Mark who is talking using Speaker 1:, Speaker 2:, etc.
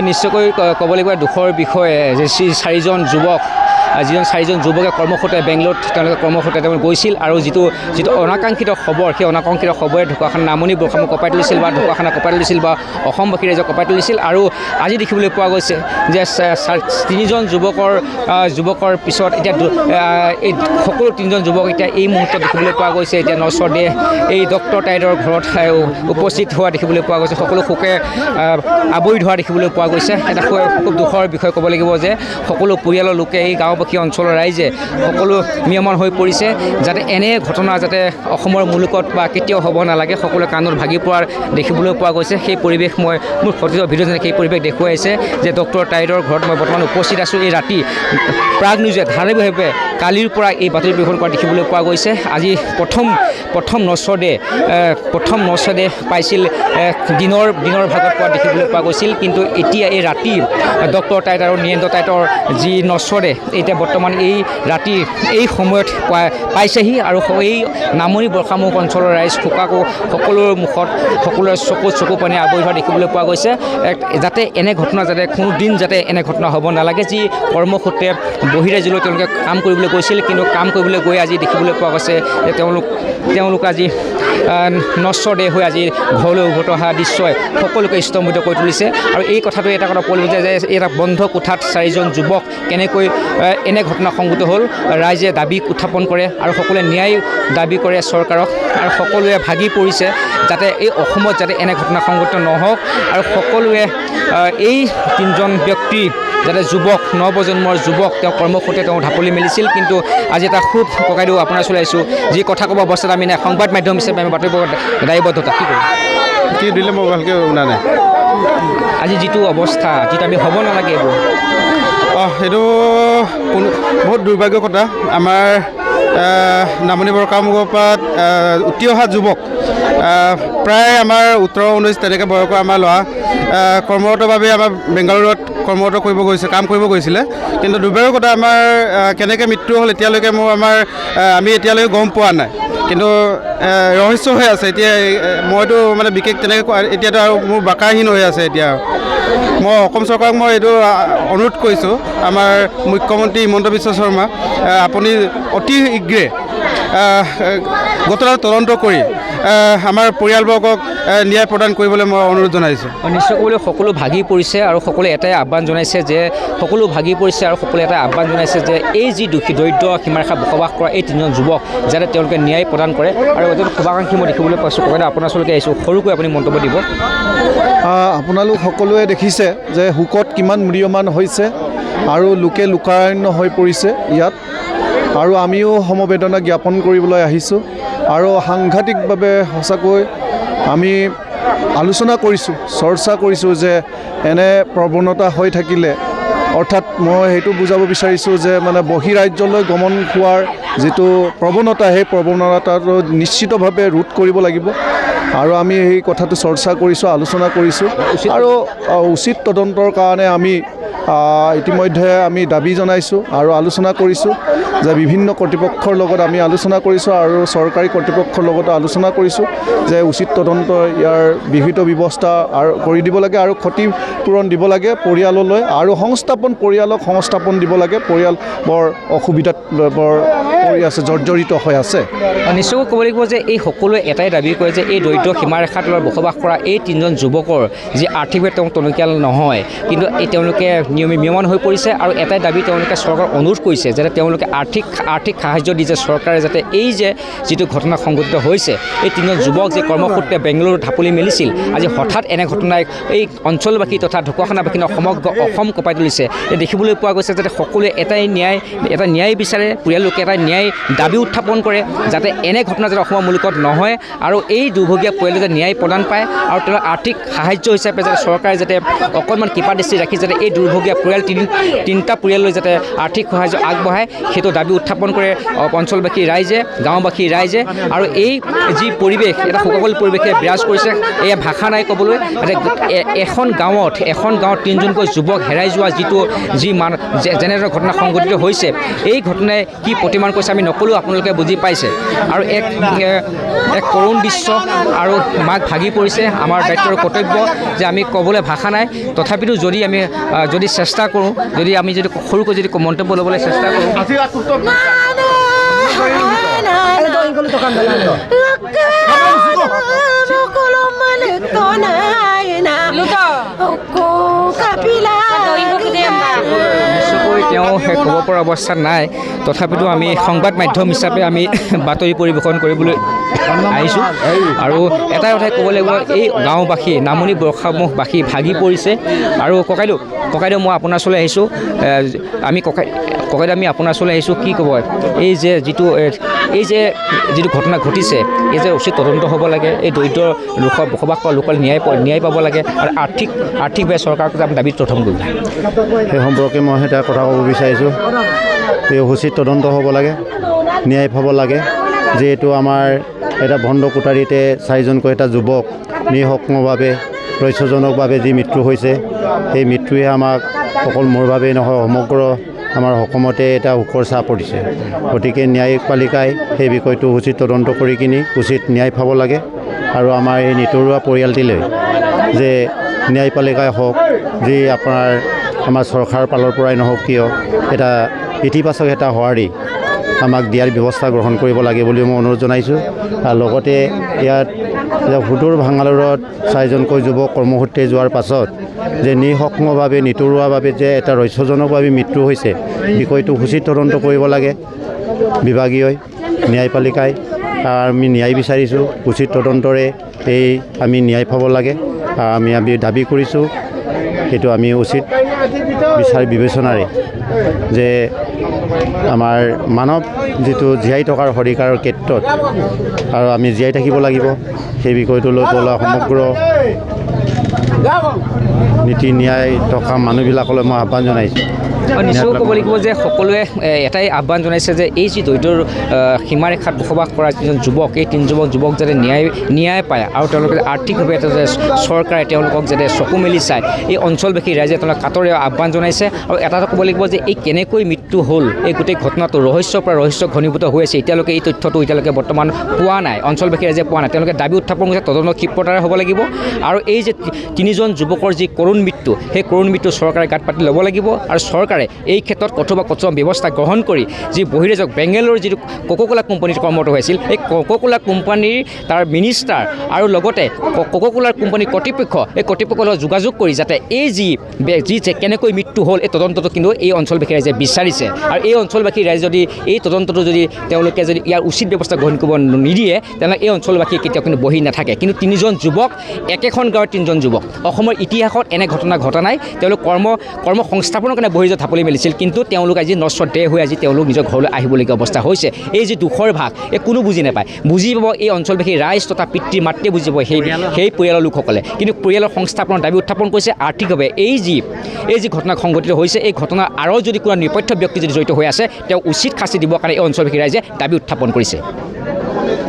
Speaker 1: নিশ্চয়কৈ ক'ব লাগিব দুখৰ বিষয়ে যে চাৰিজন যুৱক যিজন চাৰিজন যুৱকে কৰ্মসূত্ৰে বেংগলোৰত তেওঁলোকে কৰ্মসূত্ৰে তেওঁলোকে গৈছিল আৰু যিটো অনাকাংক্ষিত খবৰ সেই অনাকাংক্ষিত খবৰে ঢকুৱাখানা নামনি বৰষুণ কঁপাই তুলিছিল বা ঢকুৱাখানা কঁপাই তুলিছিল বা অসমবাসী ৰাইজক কঁপাই তুলিছিল আৰু আজি দেখিবলৈ পোৱা গৈছে যে তিনিজন যুৱকৰ পিছত এতিয়া এই সকলো তিনিজন যুৱক এতিয়া এই মুহূৰ্তত দেখিবলৈ পোৱা গৈছে এতিয়া নচৰদে এই ডক্টৰ টাইডৰ ঘৰত উপস্থিত হোৱা দেখিবলৈ পোৱা গৈছে সকলো শোকে আৱৰি ধৰা দেখিবলৈ পোৱা গৈছে এটা খুব দুখৰ বিষয় ক'ব লাগিব যে সকলো পৰিয়ালৰ লোকে এই গাঁওবাসী অঞ্চলৰ ৰাইজে সকলো নিয়মন হৈ পৰিছে যাতে এনে ঘটনা যাতে অসমৰ মুলুকত বা কেতিয়াও হ'ব নালাগে সকলোৱে কাণত ভাগি পৰাৰ দেখিবলৈ পোৱা গৈছে সেই পৰিৱেশ মই মোৰ ফটো ভিডিঅ'জনে সেই পৰিৱেশ দেখুৱাইছে যে ডক্টৰ টাইডৰ ঘৰত মই বৰ্তমান উপস্থিত আছোঁ এই ৰাতি প্ৰাগ নিউজে ধাৰাবাহিকভাৱে কালিৰ পৰা এই বাতৰি প্ৰেৰণ কৰা দেখিবলৈ পোৱা গৈছে আজি প্ৰথম নচৰদে পাইছিল দিনৰ ভাগত পোৱা দেখিবলৈ পোৱা গৈছিল কিন্তু এতিয়া এই ৰাতি ডক্টৰ টাইড আৰু নীৰেন্দ্ৰ টাইডৰ যি নচৰদে এতিয়া বৰ্তমান এই ৰাতি এই সময়ত পাইছেহি আৰু এই নামনি বৰ্ষামুখ অঞ্চলৰ ৰাইজ শোকাকো সকলোৰে মুখত সকলোৰে চকু পানী আৱৰি ধৰা দেখিবলৈ পোৱা গৈছে যাতে এনে ঘটনা যাতে কোনো দিন যাতে এনে ঘটনা হ'ব নালাগে যি কৰ্মসূত্ৰে বহিৰাজ্যলৈ তেওঁলোকে কাম কৰিবলৈ গৈছিল কিন্তু কাম কৰিবলৈ গৈ আজি দেখিবলৈ পোৱা গৈছে যে তেওঁলোক আজি নচৰদে হৈ আজি ঘৰলৈ উভতি অহা দৃশ্যই সকলোকে স্তম্ভিত কৰি তুলিছে আৰু এই কথাটো এটা কথা ক'ব যে এটা বন্ধ কোঠাত চাৰিজন যুৱক কেনেকৈ এনে ঘটনা সংঘটিত হ'ল ৰাইজে দাবী উত্থাপন কৰে আৰু সকলোৱে ন্যায় দাবী কৰে চৰকাৰক আৰু সকলোৱে ভাগি পৰিছে যাতে এই অসমত যাতে এনে ঘটনা সংঘটিত নহওক আৰু সকলোৱে এই তিনিজন ব্যক্তি যাতে যুৱক নৱপ্ৰজন্মৰ যুৱক তেওঁ কৰ্মসূত্ৰে তেওঁ ঢাপলি মেলিছিল কিন্তু আজি এটা খুব ককাই দিওঁ আপোনাৰ ওচৰলৈ আহিছোঁ যি কথা ক'ব অৱস্থাত আমি নাই সংবাদ মাধ্যম হিচাপে আমি বাতৰি দায়বদ্ধতা
Speaker 2: কি দিলে মই ভালকৈ শুনা নাই
Speaker 1: আজি যিটো অৱস্থা যিটো আমি হ'ব নালাগে এইবোৰ
Speaker 2: সেইটো বহুত দুৰ্ভাগ্যৰ কথা আমাৰ নামনি বৰষামুখৰ পৰা উঠি অহা যুৱক প্ৰায় আমাৰ 18-19 তেনেকৈ বয়সৰ আমাৰ ল'ৰা কৰ্মৰতভাৱে আমাৰ বেংগালুৰুত কৰ্মৰত কাম কৰিব গৈছিলে কিন্তু দুৰ্ভাগ্যৰ কথা আমাৰ কেনেকৈ মৃত্যু হ'ল এতিয়ালৈকে আমি এতিয়ালৈকে গম পোৱা নাই কিন্তু ৰহস্য হৈ আছে এতিয়া মইতো মানে বিশেষ তেনেকৈ এতিয়াতো আৰু মোৰ বাকাহীন হৈ আছে এতিয়া মই অসম চৰকাৰক মই এইটো অনুৰোধ কৰিছোঁ আমাৰ মুখ্যমন্ত্ৰী হিমন্ত বিশ্ব শৰ্মা আপুনি অতি শীঘ্ৰে ঘটনাটো তদন্ত কৰি আমাৰ পৰিয়ালবৰ্গক ন্যায় প্ৰদান কৰিবলৈ মই অনুৰোধ জনাইছোঁ
Speaker 1: নিশ্চয় ক'বলৈ সকলো ভাগি পৰিছে আৰু সকলোৱে এটাই আহ্বান জনাইছে যে সকলো ভাগি পৰিছে আৰু সকলোৱে এটাই আহ্বান জনাইছে যে এই যি দৰিদ্ৰ সীমাৰেখা বসবাস কৰা এই তিনিজন যুৱক যাতে তেওঁলোকে ন্যায় প্ৰদান কৰে আৰু এজন শুভাকাংক্ষী মই দেখিবলৈ পাইছোঁ ককাইদেউ আপোনাৰ ওচৰলৈকে আহিছোঁ সৰুকৈ আপুনি মন্তব্য দিব
Speaker 3: আপোনালোক সকলোৱে দেখিছে যে শোকত কিমান ম্ৰিয়মান হৈছে আৰু লোকে লোকাৰণ্য হৈ পৰিছে ইয়াত আৰু আমিও সমবেদনা জ্ঞাপন কৰিবলৈ আহিছোঁ আৰু সাংঘাতিকভাৱে সঁচাকৈ আমি আলোচনা কৰিছোঁ চৰ্চা কৰিছোঁ যে এনে প্ৰৱণতা হৈ থাকিলে অৰ্থাৎ মই সেইটো বুজাব বিচাৰিছোঁ যে মানে বহিৰাজ্যলৈ গমন হোৱাৰ যিটো প্ৰৱণতা সেই প্ৰৱণতাটো নিশ্চিতভাৱে ৰোধ কৰিব লাগিব আৰু আমি সেই কথাটো চৰ্চা কৰিছোঁ আলোচনা কৰিছোঁ আৰু উচিত তদন্তৰ কাৰণে আমি ইতিমধ্যে আমি দাবী জনাইছোঁ আৰু আলোচনা কৰিছোঁ যে বিভিন্ন কৰ্তৃপক্ষৰ লগত আমি আলোচনা কৰিছোঁ আৰু চৰকাৰী কৰ্তৃপক্ষৰ লগতো আলোচনা কৰিছোঁ যে উচিত তদন্ত ইয়াৰ বিহিত ব্যৱস্থা আৰু কৰি দিব লাগে আৰু ক্ষতিপূৰণ দিব লাগে পৰিয়াললৈ আৰু পৰিয়ালক সংস্থাপন দিব লাগে পৰিয়াল বৰ অসুবিধাত পৰি আছে জৰ্জৰিত হৈ আছে
Speaker 1: নিশ্চয়কৈ ক'ব লাগিব যে এই সকলোৱে এটাই দাবী কৰে যে এই দৰিদ্ৰ সীমাৰেখাৰ তলত বসবাস কৰা এই তিনিজন যুৱকৰ যি আৰ্থিকভাৱে তেওঁ টনকিয়াল নহয় কিন্তু তেওঁলোকে নিয়মন হৈ পৰিছে আৰু এটাই দাবী তেওঁলোকে চৰকাৰক অনুৰোধ কৰিছে যাতে তেওঁলোকে আৰ্থিক সাহায্য দি যে চৰকাৰে যাতে এই যে যিটো ঘটনা সংঘটিত হৈছে এই তিনিজন যুৱক যে কৰ্মসূত্ৰে বেংগলুৰুত ঢাপলি মেলিছিল আজি হঠাৎ এনে ঘটনাই এই অঞ্চলবাসী তথা ঢকুৱাখানাবাসী সমগ্ৰ অসম কঁপাই তুলিছে দেখিবলৈ পোৱা গৈছে যাতে সকলোৱে এটা ন্যায় বিচাৰে পৰিয়াললোকে এটা ন্যায় দাবী উত্থাপন কৰে যাতে এনে ঘটনা যাতে অসমৰ মুলুকত নহয় আৰু এই দুৰ্ভগীয়া পৰিয়ালে যাতে ন্যায় প্ৰদান পায় আৰু তেওঁলোক আৰ্থিক সাহায্য হিচাপে যাতে চৰকাৰে যাতে অকণমান কৃপা দৃষ্টি ৰাখি যাতে এই দুৰ্ভগীয়া হ'বলগীয়া পৰিয়াল তিনিটা পৰিয়াললৈ যাতে আৰ্থিক সাহায্য আগবঢ়ায় সেইটো দাবী উত্থাপন কৰে অঞ্চলবাসী ৰাইজে, গাঁওবাসী ৰাইজে। আৰু এই যি পৰিৱেশ, এটা শোকাকুল পৰিৱেশে বিৰাজ কৰিছে, এয়া ভাষা নাই ক'বলৈ। এখন গাঁৱত 3জনকৈ যুৱক হেৰাই যোৱা যেনেদৰে ঘটনা সংঘটিত হৈছে, এই ঘটনাই কি প্ৰতিমান কৰিছে আমি নক'লেও আপোনালোকে বুজি পাইছে। আৰু এক কৰুণ দৃশ্য আৰু মাক ভাগি পৰিছে। আমাৰ দায়িত্ব আৰু কৰ্তব্য যে আমি ক'বলৈ ভাষা নাই, তথাপিতো যদি চেষ্টা কৰোঁ, যদি সৰুকৈ যদি মন্তব্য ল'বলৈ চেষ্টা কৰোঁ, নিশ্চয়কৈ তেওঁ ক'ব পৰা অৱস্থাত নাই। তথাপিতো আমি সংবাদ মাধ্যম হিচাপে আমি বাতৰি পৰিৱেশন কৰিবলৈ আহিছোঁ। আৰু এটা কথাই ক'ব লাগিব, এই গাঁওবাসী, নামনি বৰষামুখবাসী ভাগি পৰিছে। আৰু ককাইদেউ মই আপোনাৰ ওচৰলৈ আহিছোঁ। ককাইদেউ আমি আপোনাৰ ওচৰলৈ আহিছোঁ, কি ক'ব এই যে যিটো ঘটনা ঘটিছে, এই যে উচিত তদন্ত হ'ব লাগে, এই দৰিদ্ৰ লোকৰ বসবাস কৰা লোকৰ ন্যায় পাব লাগে, আৰু আৰ্থিকভাৱে চৰকাৰক আমি দাবী প্ৰথম কৰিম।
Speaker 4: সেই সম্পৰ্কে মই এটা কথা ক'ব বিচাৰিছোঁ, এই উচিত তদন্ত হ'ব লাগে, ন্যায় পাব লাগে। যিহেতু আমাৰ এটা ভণ্ড কোঠাৰীতে 4জনকৈ এটা যুৱক নিঃসক্ৰিয়ভাৱে ৰহস্যজনকভাৱে যি মৃত্যু হৈছে, সেই মৃত্যুৱে আমাক অকল মোৰ বাবেই নহয়, সমগ্ৰ আমাৰ অসমতে এটা শোকৰ ছাঁ পৰিছে। গতিকে ন্যায়পালিকাই সেই বিষয়টো উচিত তদন্ত কৰি কিনি উচিত ন্যায় পাব লাগে। আৰু আমাৰ এই নিতৰুৱা পৰিয়ালটিলৈ যে ন্যায়পালিকাই হওক, যি আমাৰ চৰকাৰৰ ফালৰ পৰাই নহওক কিয়, এটা ইতিবাচক এটা সঁহাৰি আমাক দিয়াৰ ব্যৱস্থা গ্ৰহণ কৰিব লাগে বুলি মই অনুৰোধ জনাইছোঁ। আৰু লগতে ইয়াত সুদূৰ ভাঙালুৰত 4জনকৈ যুৱক কৰ্মসূত্ৰে যোৱাৰ পাছত যে নিঃসক্ৰিয়ভাৱে নিতৰুৱাভাৱে যে এটা ৰহস্যজনকভাৱে মৃত্যু হৈছে, বিষয়টো উচিত তদন্ত কৰিব লাগে বিভাগীয় ন্যায়পালিকাই। আমি ন্যায় বিচাৰিছোঁ, উচিত তদন্তৰে আমি ন্যায় পাব লাগে। আমি দাবী কৰিছোঁ, সেইটো আমি উচিত বিবেচনাৰে যে আমাৰ মানৱ যিটো জীয়াই থকাৰ অধিকাৰৰ ক্ষেত্ৰত আৰু আমি জীয়াই থাকিব লাগিব, সেই বিষয়টো লৈ পেলাই সমগ্ৰ নীতি ন্যায় থকা মানুহবিলাকলৈ মই আহ্বান জনাইছোঁ।
Speaker 1: নিশ্চয় ক'ব লাগিব যে সকলোৱে এটাই আহ্বান জনাইছে যে এই যি দৰিদ্ৰ সীমাৰেখাত বসবাস কৰা যিজন যুৱক, এই 3জন যুৱক যাতে ন্যায় পায়, আৰু তেওঁলোকে আৰ্থিকভাৱে যাতে চৰকাৰে তেওঁলোকক যাতে চকু মেলি চায়, এই অঞ্চলবাসী ৰাইজে তেওঁলোকে কাতৰে আহ্বান জনাইছে। আৰু এটা ক'ব লাগিব যে এই কেনেকৈ মৃত্যু হ'ল, এই গোটেই ঘটনাটো ৰহস্যৰ পৰা ৰহস্য ঘনীভূত হৈ আছে। এতিয়ালৈকে এই তথ্যটো বৰ্তমান পোৱা নাই, অঞ্চলবাসী ৰাইজে পোৱা নাই। তেওঁলোকে দাবী উত্থাপন কৰিছে তদন্ত ক্ষিপ্ৰতাৰে হ'ব লাগিব। আৰু এই যে 3জন যুৱকৰ যি কৰুণ মৃত্যু, সেই কৰুণ মৃত্যু চৰকাৰে গাত পাতি ল'ব লাগিব। আৰু চৰকাৰে এই ক্ষেত্ৰত কঠোৰ ব্যৱস্থা গ্ৰহণ কৰি যি বহিৰাজ্যক বেংগালুৰুৰ যিটো কোকাকোলা কোম্পানীত কৰ্মৰত হৈছিল, এই কোকাকোলা কোম্পানীৰ তাৰ মিনিষ্টাৰ আৰু লগতে কোকাকোলাৰ কোম্পানীৰ কৰ্তৃপক্ষ, এই কৰ্তৃপক্ষৰ লগত যোগাযোগ কৰি যাতে এই যি কেনেকৈ মৃত্যু হ'ল, এই তদন্তটো কিন্তু এই অঞ্চলবাসী ৰাইজে বিচাৰিছে। আৰু এই অঞ্চলবাসী ৰাইজে যদি এই তদন্তটো তেওঁলোকে ইয়াৰ উচিত ব্যৱস্থা গ্ৰহণ কৰিব নিদিয়ে, তেনেহ'লে এই অঞ্চলবাসী কেতিয়াও কিন্তু বহি নাথাকে। কিন্তু 3জন যুৱক, একেখন গাঁৱৰ 3জন যুৱক, অসমৰ ইতিহাসত এনে ঘটনা ঘটা নাই। তেওঁলোক কৰ্ম সংস্থাপনৰ কাৰণে বহিৰাজ্যত ঢাপলি মেলিছিল, কিন্তু তেওঁলোক আজি নশ্বৰত দেহ হৈ আজি তেওঁলোক নিজৰ ঘৰলৈ আহিবলগীয়া অৱস্থা হৈছে। এই যি দুখৰ ভাগ, এই কোনো বুজি নাপায়। বুজি পাব এই অঞ্চলবাসী ৰাইজ তথা পিতৃ মাতৃয়ে বুজি পাব সেই পৰিয়ালৰ লোকসকলে। কিন্তু পৰিয়ালৰ সংস্থাপনৰ দাবী উত্থাপন কৰিছে আৰ্থিকভাৱে। এই যি ঘটনা সংঘটিত হৈছে, এই ঘটনাৰ আঁৰত যদি কোনো নিৰপেক্ষ ব্যক্তি যদি জড়িত হৈ আছে, তেওঁ উচিত শাস্তি দিবৰ কাৰণে এই অঞ্চলবাসী ৰাইজে দাবী উত্থাপন কৰিছে।